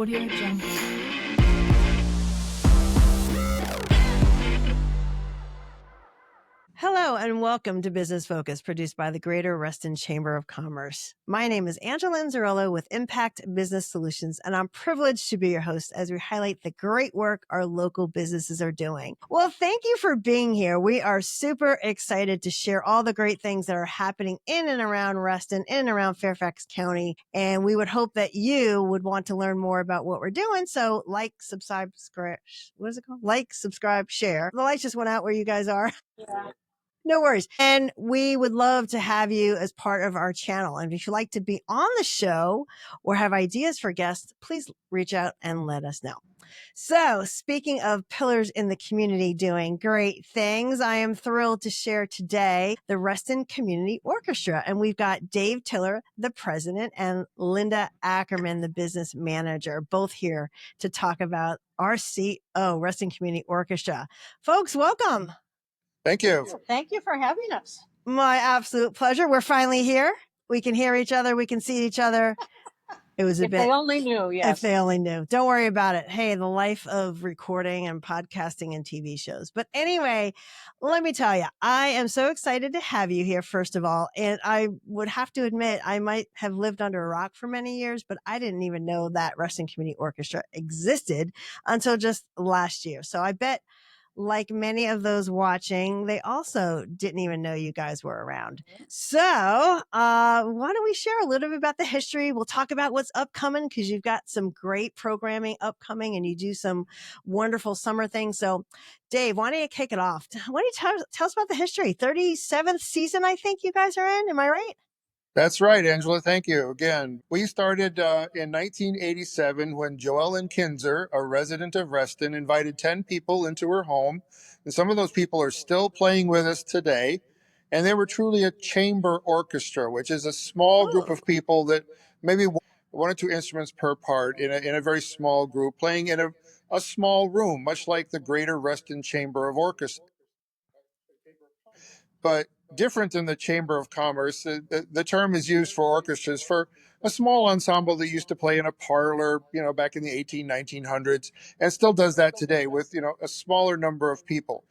Audio Jungle. Hello and welcome to Business Focus, produced by the Greater Reston Chamber of Commerce. My name is Angela Anzarello with Impact Business Solutions, and I'm privileged to be your host as we highlight the great work our local businesses are doing. Well, thank you for being here. We are super excited to share all the great things that are happening in and around Reston, in and around Fairfax County, and we would hope that you would want to learn more about what we're doing. So like, subscribe, what is it called? Like, subscribe, share. The lights just went out where you guys are. Yeah. No worries. And we would love to have you as part of our channel. And if you'd like to be on the show or have ideas for guests, please reach out and let us know. So speaking of pillars in the community doing great things, I am thrilled to share today the Reston Community Orchestra. And we've got Dave Tiller, the president, and Linda Ackerman, the business manager, both here to talk about RCO, Reston Community Orchestra. Folks, welcome. Thank you. Thank you for having us. My absolute pleasure. We're finally here. We can hear each other. We can see each other. It was a bit. If they only knew, yes. If they only knew. Don't worry about it. Hey, the life of recording and podcasting and TV shows. But anyway, let me tell you, I am so excited to have you here, first of all. And I would have to admit, I might have lived under a rock for many years, but I didn't even know that Reston Community Orchestra existed until just last year. So I bet, like many of those watching, they also didn't even know you guys were around. So why don't we share a little bit about the history? We'll talk about what's upcoming because you've got some great programming upcoming and you do some wonderful summer things. So Dave, why don't you kick it off? Why don't you tell us about the history? 37th season, I think you guys are in. Am I right? That's right, Angela. Thank you again. We started in 1987 when Joellen Kinzer, a resident of Reston, invited 10 people into her home. And some of those people are still playing with us today. And they were truly a chamber orchestra, which is a small group of people that maybe one or two instruments per part in a very small group playing in a small room, much like the Greater Reston Chamber of Orchestra. But different than the Chamber of Commerce, the term is used for orchestras for a small ensemble that used to play in a parlor, back in the 1900s, and still does that today with, a smaller number of people.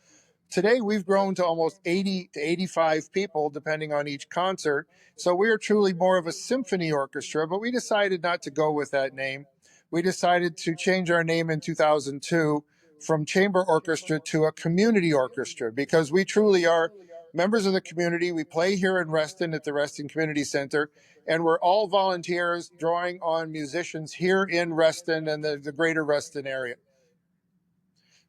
Today, we've grown to almost 80 to 85 people, depending on each concert. So we are truly more of a symphony orchestra, but we decided not to go with that name. We decided to change our name in 2002 from chamber orchestra to a community orchestra, because we truly are members of the community. We play here in Reston at the Reston Community Center, and we're all volunteers drawing on musicians here in Reston and the greater Reston area.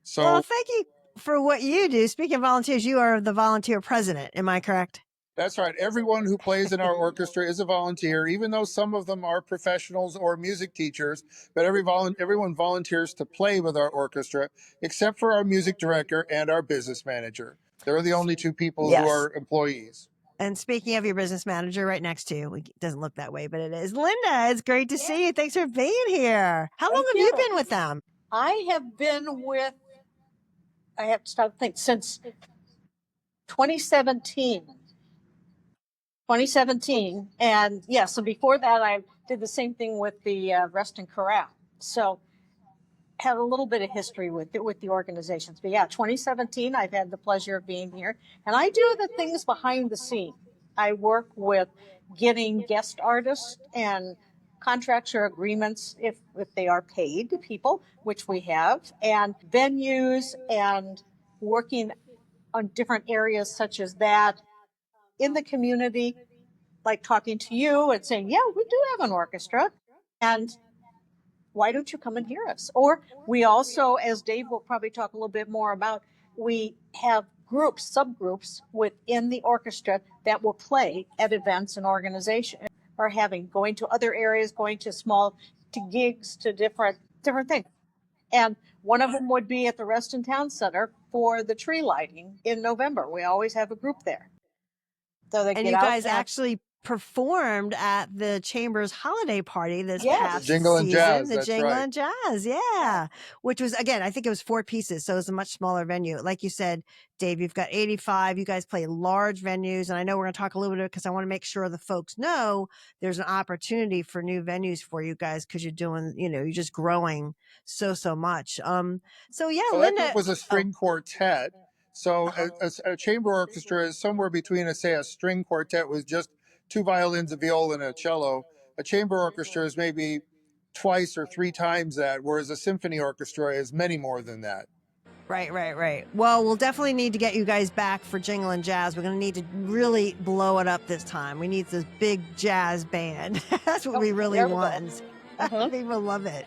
So, well, thank you for what you do. Speaking of volunteers, you are the volunteer president. Am I correct? That's right. Everyone who plays in our orchestra is a volunteer, even though some of them are professionals or music teachers. But everyone volunteers to play with our orchestra, except for our music director and our business manager. They're the only two people who are employees. And speaking of your business manager right next to you, it doesn't look that way, but it is. Linda, it's great to see you. Thanks for being here. How long have you been with them? I have been with, I have to stop and think, since 2017. And so before that, I did the same thing with the Reston Chorale. So have a little bit of history with the organizations. But 2017, I've had the pleasure of being here. And I do the things behind the scene. I work with getting guest artists and contracts or agreements, if they are paid to people, which we have, and venues, and working on different areas such as that in the community, like talking to you and saying, we do have an orchestra, and why don't you come and hear us? Or we also, as Dave will probably talk a little bit more about, we have subgroups within the orchestra that will play at events and organizations, or going to other areas, going to gigs, to different things. And one of them would be at the Reston Town Center for the tree lighting in November. We always have a group there. So you guys actually performed at the Chamber's holiday party this Yes. past The Jingle and season, Jazz, the that's Jingle right. and Jazz, yeah, which was, again, I think it was 4 pieces, so it was a much smaller venue. Like you said, Dave, you've got 85. You guys play large venues, and I know we're going to talk a little bit because I want to make sure the folks know there's an opportunity for new venues for you guys because you're doing, you're just growing so much. So yeah, Well, that Linda. group was a string quartet. So a chamber orchestra is somewhere between, say, a string quartet with just 2 violins, a viola, and a cello. A chamber orchestra is maybe twice or 3 times that, whereas a symphony orchestra is many more than that. Right. Well, we'll definitely need to get you guys back for Jingle and Jazz. We're going to need to really blow it up this time. We need this big jazz band. That's what we really want. People love it.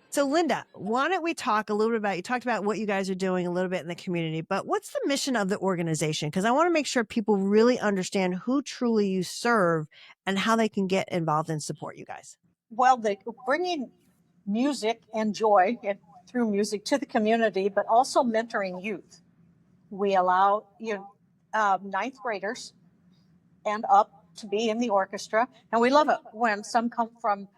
So Linda, why don't we talk a little bit about, you talked about what you guys are doing a little bit in the community, but what's the mission of the organization? Because I want to make sure people really understand who truly you serve and how they can get involved and support you guys. Well, bringing music and joy through music to the community, but also mentoring youth. We allow ninth graders and up to be in the orchestra, and we love it when some come from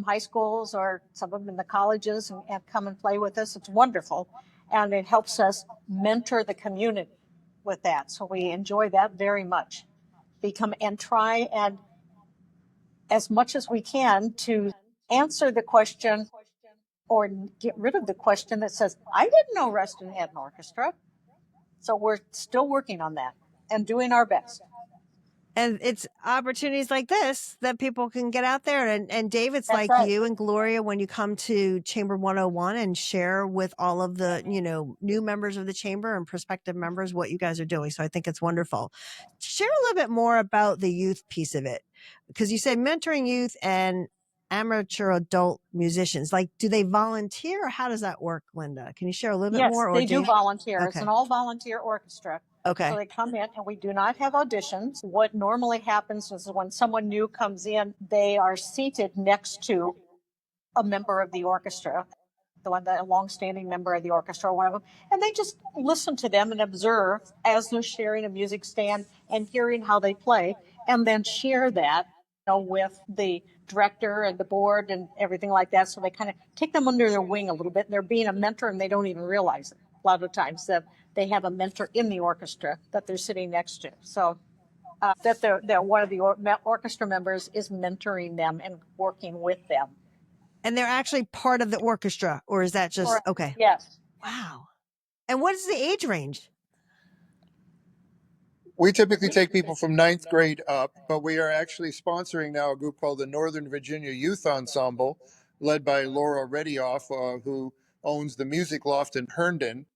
high schools or some of them in the colleges and come and play with us. It's wonderful, and it helps us mentor the community with that. So we enjoy that very much. Try and as much as we can to answer the question or get rid of the question that says, I didn't know Reston had an orchestra. So we're still working on that and doing our best. And it's opportunities like this that people can get out there. And David's That's like right. you and Gloria, when you come to Chamber 101 and share with all of the, new members of the chamber and prospective members what you guys are doing. So I think it's wonderful. Share a little bit more about the youth piece of it, because you said mentoring youth and amateur adult musicians. Like, do they volunteer or how does that work, Linda? Can you share a little bit more? Yes, they do volunteer. It's Okay. an all volunteer orchestra. Okay. So they come in and we do not have auditions. What normally happens is when someone new comes in, they are seated next to a member of the orchestra, a longstanding member of the orchestra, one of them, and they just listen to them and observe as they're sharing a music stand and hearing how they play, and then share that with the director and the board and everything like that. So they kind of take them under their wing a little bit. They're being a mentor and they don't even realize it. A lot of times that they have a mentor in the orchestra that they're sitting next to. So that one of the orchestra members is mentoring them and working with them. And they're actually part of the orchestra, or is that just okay? Yes. Wow. And what is the age range? We typically take people from 9th grade up, but we are actually sponsoring now a group called the Northern Virginia Youth Ensemble, led by Laura Redioff, who owns the Music Loft in Herndon.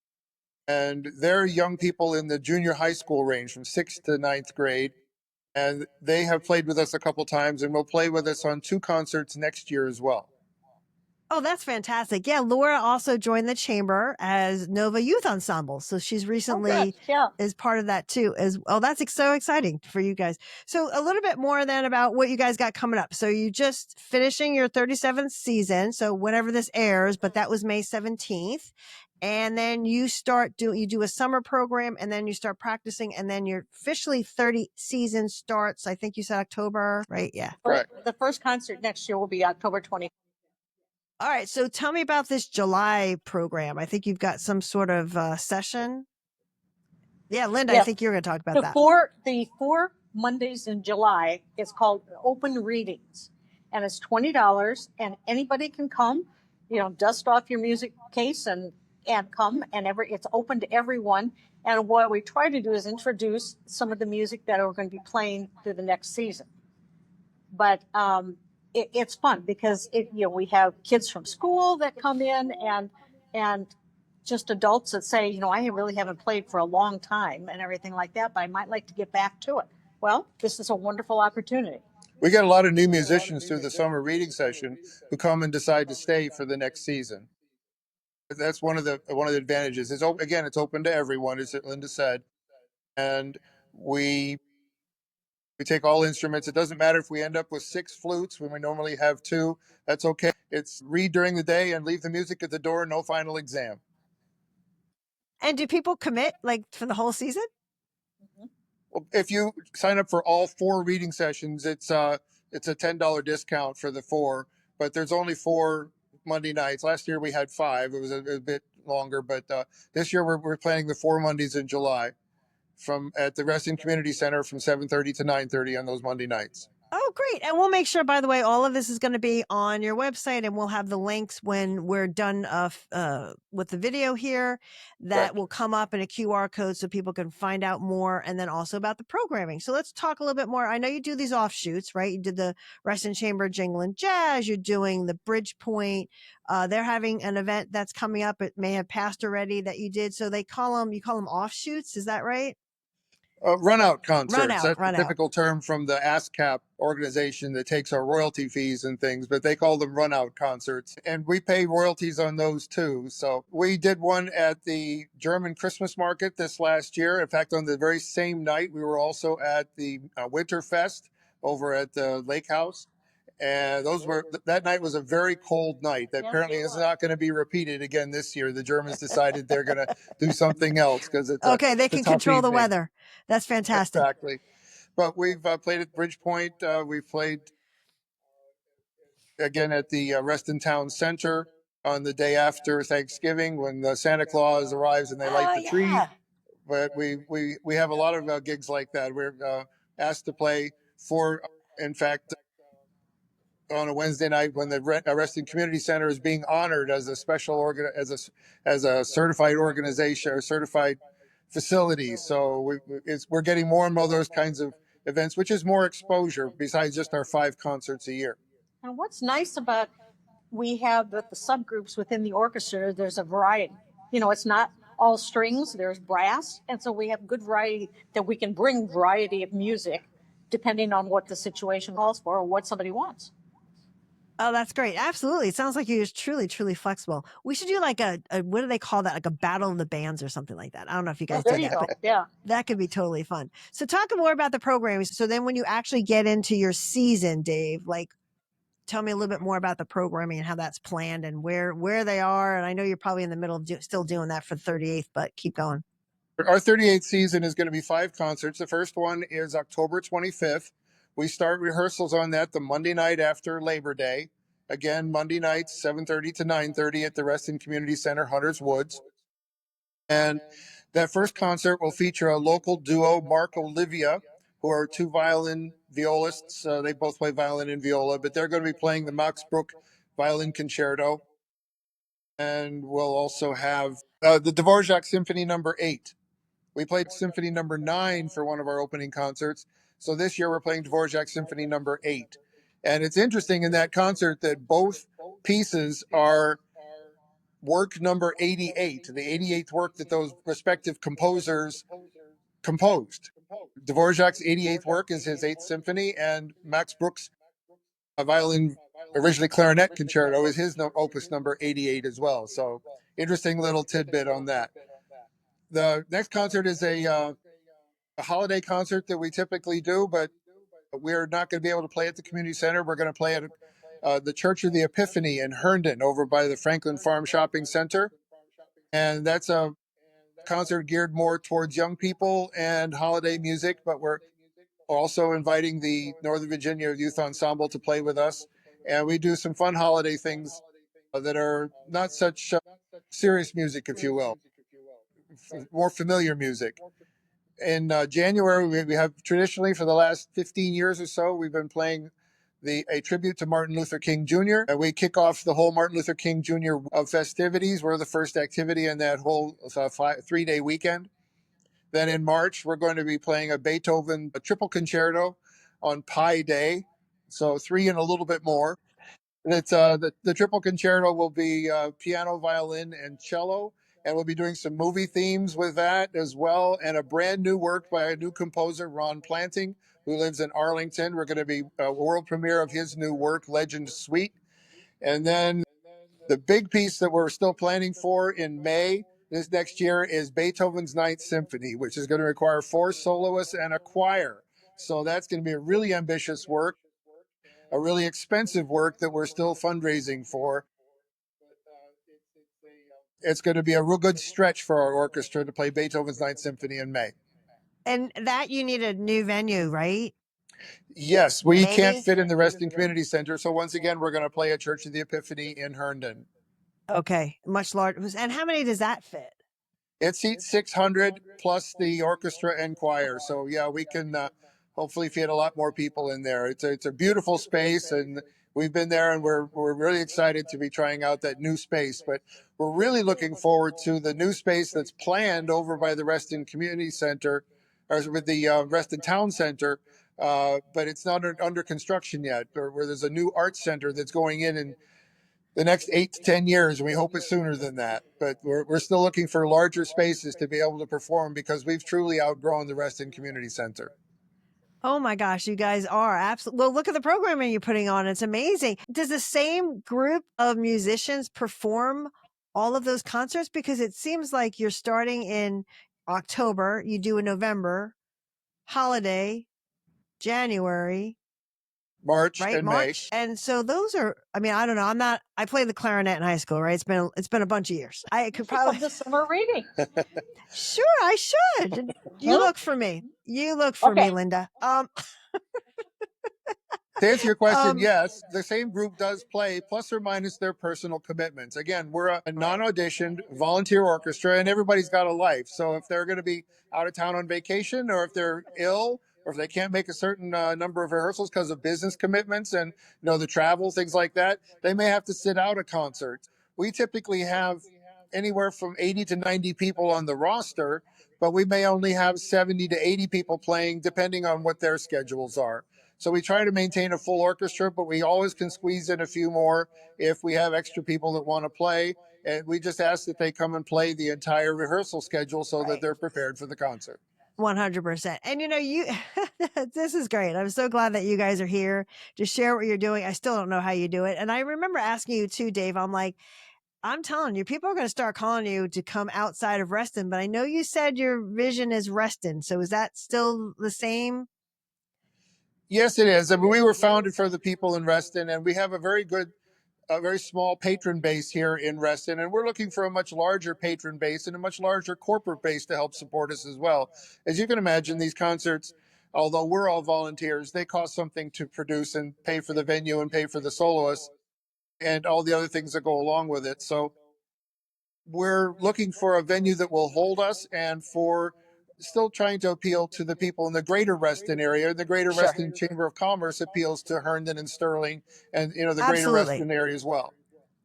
And they're young people in the junior high school range from 6th to 9th grade. And they have played with us a couple times and will play with us on 2 concerts next year as well. Oh, that's fantastic. Yeah, Laura also joined the chamber as Nova Youth Ensemble. So she's recently is part of that too. That's so exciting for you guys. So a little bit more then about what you guys got coming up. So you just finishing your 37th season. So whenever this airs, but that was May 17th. And then you do a summer program and then you start practicing and then your officially 30 season starts. I think you said October, right? Yeah. Correct. The first concert next year will be October 20th. All right. So tell me about this July program. I think you've got some sort of session. Yeah, Linda, I think you're going to talk about that. The 4 Mondays in July, it's called Open Readings. And it's $20 and anybody can come, dust off your music case and come, and it's open to everyone. And what we try to do is introduce some of the music that we're going to be playing through the next season. But it's fun because we have kids from school that come in and just adults that say, I really haven't played for a long time and everything like that, but I might like to get back to it. Well, this is a wonderful opportunity. We get a lot of new musicians through the summer reading session who come and decide to stay for the next season. That's one of the advantages. It's open to everyone, as Linda said, and we take all instruments. It doesn't matter if we end up with 6 flutes when we normally have 2. That's okay. It's read during the day and leave the music at the door. No final exam. And do people commit like for the whole season? Well, if you sign up for all 4 reading sessions, it's a $10 discount for the 4, but there's only 4 Monday nights. Last year we had 5. It was a bit longer, but this year we're planning the 4 Mondays in July from at the Reston Community Center from 7:30 to 9:30 on those Monday nights. Oh, great. And we'll make sure, by the way, all of this is going to be on your website, and we'll have the links when we're done with the video here that Correct. will come up in a QR code so people can find out more, and then also about the programming. So let's talk a little bit more. I know you do these offshoots, right? You did the Reston Chamber Jingle and Jazz. You're doing the Bridgepoint. They're having an event that's coming up. It may have passed already that you did. So you call them offshoots. Is that right? Run out concerts. That's the Run out. typical term from the ASCAP organization that takes our royalty fees and things, but they call them run out concerts. And we pay royalties on those too. So we did one at the German Christmas market this last year. In fact, on the very same night, we were also at the Winterfest over at the Lake House. And that night was a very cold night that apparently is not going to be repeated again this year. The Germans decided they're going to do something else because it's okay. They it's a can tough control the evening. weather. That's fantastic. Exactly. But we've played at Bridgepoint. We've played again at the Reston Town Center on the day after Thanksgiving when Santa Claus arrives and they light the tree. But we have a lot of gigs like that. We're asked to play for, in fact, on a Wednesday night when the Reston Community Center is being honored as a special as a certified organization or certified facility. So we're getting more and more of those kinds of events, which is more exposure besides just our 5 concerts a year. And what's nice about we have the subgroups within the orchestra, there's a variety. It's not all strings, there's brass. And so we have good variety that we can bring variety of music depending on what the situation calls for or what somebody wants. Oh, that's great. Absolutely. It sounds like you're just truly, truly flexible. We should do like a what do they call that? Like a battle of the bands or something like that. I don't know if you guys There do you that, go. but Yeah. that could be totally fun. So talk more about the programming. So then when you actually get into your season, Dave, like tell me a little bit more about the programming and how that's planned and where they are. And I know you're probably in the middle of still doing that for the 38th, but keep going. Our 38th season is going to be 5 concerts. The first one is October 25th. We start rehearsals on that the Monday night after Labor Day. Again, Monday nights, 7:30 to 9:30 at the Reston Community Center, Hunters Woods. And that first concert will feature a local duo, Mark Olivia, who are 2 violin violists. They both play violin and viola, but they're going to be playing the Max Bruch Violin Concerto. And we'll also have the Dvorak Symphony Number 8. We played Symphony Number 9 for one of our opening concerts. So this year we're playing Dvorak Symphony Number 8. And it's interesting in that concert that both pieces are work number 88, the 88th work that those respective composers composed. Dvorak's 88th work is his 8th symphony, and Max Bruch's violin, originally clarinet concerto, is his opus number 88 as well. So interesting little tidbit on that. The next concert is a holiday concert that we typically do, but we're not going to be able to play at the community center. We're going to play at the Church of the Epiphany in Herndon over by the Franklin Farm Shopping Center. And that's a concert geared more towards young people and holiday music, but we're also inviting the Northern Virginia Youth Ensemble to play with us. And we do some fun holiday things that are not such serious music, if you will, more familiar music. In January, we have traditionally for the last 15 years or so, we've been playing a tribute to Martin Luther King Jr. And we kick off the whole Martin Luther King Jr. Festivities. We're the first activity in that whole 3-day weekend. Then in March, we're going to be playing a Beethoven triple concerto on Pi Day. So 3 and a little bit more. And it's the triple concerto will be piano, violin, and cello. And we'll be doing some movie themes with that as well. And a brand new work by a new composer, Ron Planting, who lives in Arlington. We're going to be a world premiere of his new work, Legend Suite. And then the big piece that we're still planning for in May this next year is Beethoven's Ninth Symphony, which is going to require 4 soloists and a choir. So that's going to be a really ambitious work, a really expensive work that we're still fundraising for. It's going to be a real good stretch for our orchestra to play Beethoven's Ninth Symphony in May. And that you need a new venue, right? Yes, we can't Maybe? fit in the Reston Community Center. So once again, we're going to play at Church of the Epiphany in Herndon. Okay, much larger. And how many does that fit? It seats 600 plus the orchestra and choir. So yeah, we can hopefully fit a lot more people in there. It's a beautiful space, and we've been there, and we're really excited to be trying out that new space. But we're really looking forward to the new space that's planned over by the Reston Community Center, or with the Reston Town Center. But it's not under construction yet, or where there's a new art center that's going in the next 8 to 10 years, and we hope it's sooner than that. But we're still looking for larger spaces to be able to perform, because we've truly outgrown the Reston Community Center. Oh my gosh, you guys are absolutely. Well, look at the programming you're putting on. It's amazing. Does the same group of musicians perform all of those concerts? Because it seems like you're starting in October, you do in November, holiday, January, March right? and May. March. And so those are, I mean, I don't know. I played the clarinet in high school, right? It's been a bunch of years. I could probably Come to summer reading. Sure, I should. You look for me. You look for me, Okay. Linda. To answer your question, yes, the same group does play, plus or minus their personal commitments. Again, we're a non-auditioned volunteer orchestra, and everybody's got a life. So if they're going to be out of town on vacation, or if they're ill, or if they can't make a certain number of rehearsals because of business commitments and the travel, things like that, they may have to sit out a concert. We typically have anywhere from 80 to 90 people on the roster, but we may only have 70 to 80 people playing, depending on what their schedules are. So we try to maintain a full orchestra, but we always can squeeze in a few more if we have extra people that want to play. And we just ask that they come and play the entire rehearsal schedule so that they're prepared for the concert. 100%. And you, this is great. I'm so glad that you guys are here to share what you're doing. I still don't know how you do it. And I remember asking you too, Dave, I'm like, I'm telling you, people are going to start calling you to come outside of Reston, but I know you said your vision is Reston. So is that still the same? Yes, it is. I mean, we were founded for the people in Reston, and we have a very small patron base here in Reston, and we're looking for a much larger patron base and a much larger corporate base to help support us as well. As you can imagine, these concerts, although we're all volunteers, they cost something to produce and pay for the venue and pay for the soloists and all the other things that go along with it. So we're looking for a venue that will hold us, and for still trying to appeal to the people in the greater Reston area. The greater Sure. Reston Chamber of Commerce appeals to Herndon and Sterling, and the greater Absolutely. Reston area as well.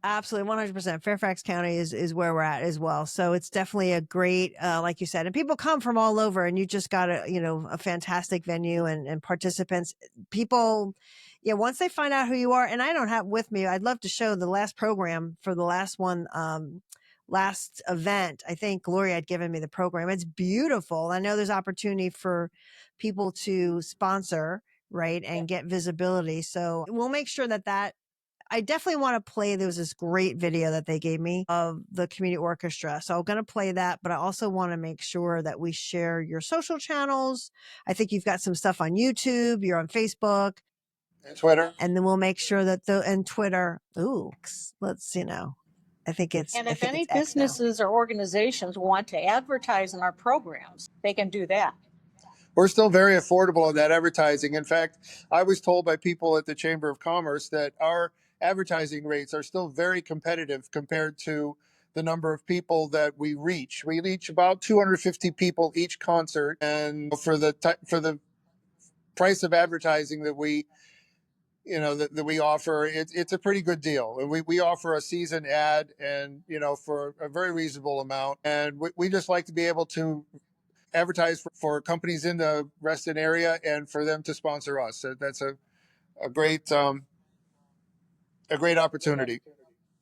Absolutely, 100%. Fairfax County is where we're at as well. So it's definitely a great, like you said, and people come from all over, and you just got a fantastic venue and participants. People, yeah, once they find out who you are, and I don't have with me, I'd love to show the last program for the last one, last event. I think Gloria had given me the program. It's beautiful. I know there's opportunity for people to sponsor, right, and get visibility. So we'll make sure that I definitely want to play. There was this great video that they gave me of the community orchestra. So I'm going to play that, but I also want to make sure that we share your social channels. I think you've got some stuff on YouTube. You're on Facebook. And Twitter. And then we'll make sure that and Twitter. Ooh, let's, I think it's, And I if think any it's X now. businesses or organizations want to advertise in our programs, they can do that. We're still very affordable on that advertising. In fact, I was told by people at the Chamber of Commerce that our advertising rates are still very competitive compared to the number of people that we reach. We reach about 250 people each concert, and for the price of advertising that we that we offer, it's a pretty good deal. And we offer a season ad, and for a very reasonable amount, and we just like to be able to advertise for companies in the Reston area and for them to sponsor us. So that's a great opportunity.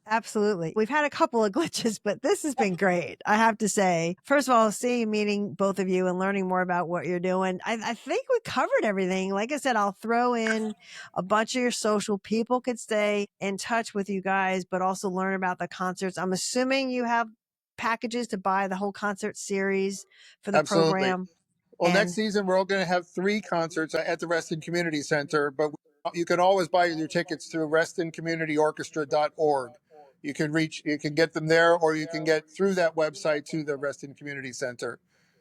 Absolutely. We've had a couple of glitches, but this has been great. I have to say, first of all, meeting both of you and learning more about what you're doing. I think we covered everything. Like I said, I'll throw in a bunch of your social. People could stay in touch with you guys, but also learn about the concerts. I'm assuming you have packages to buy the whole concert series for the Absolutely. program. Well, next And season we're all going to have 3 concerts at the Reston Community Center, but you can always buy your tickets through RestonCommunityOrchestra.org. You can get them there, or you can get through that website to the Reston Community Center.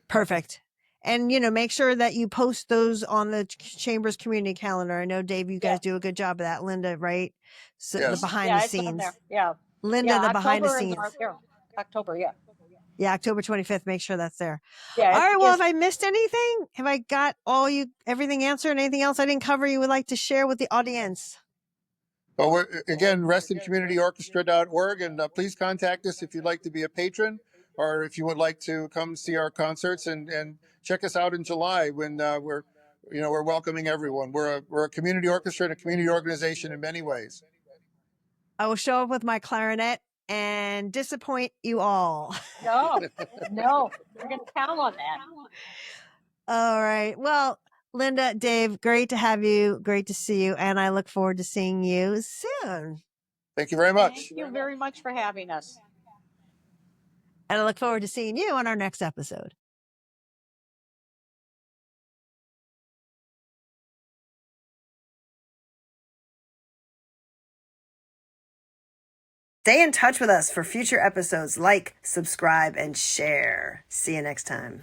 perfect. And, make sure that you post those on the Chamber's community calendar. I know, Dave, you guys do a good job of that. Linda, right? So the Yes. behind the it's on scenes. there. Yeah. Linda, the behind the October scenes. October, yeah. Yeah, October 25th. Make sure that's there. Yeah. All right. Well, if I missed anything, have I got everything answered? Anything else I didn't cover you would like to share with the audience? Well, we're, again, RestonCommunityOrchestra.org, and please contact us if you'd like to be a patron, or if you would like to come see our concerts, and check us out in July when we're welcoming everyone. We're a community orchestra and a community organization in many ways. I will show up with my clarinet and disappoint you all. No, we're going to count on that. All right. Well, Linda, Dave, great to have you. Great to see you. And I look forward to seeing you soon. Thank you very much. Thank you very much for having us. And I look forward to seeing you on our next episode. Stay in touch with us for future episodes. Like, subscribe, and share. See you next time.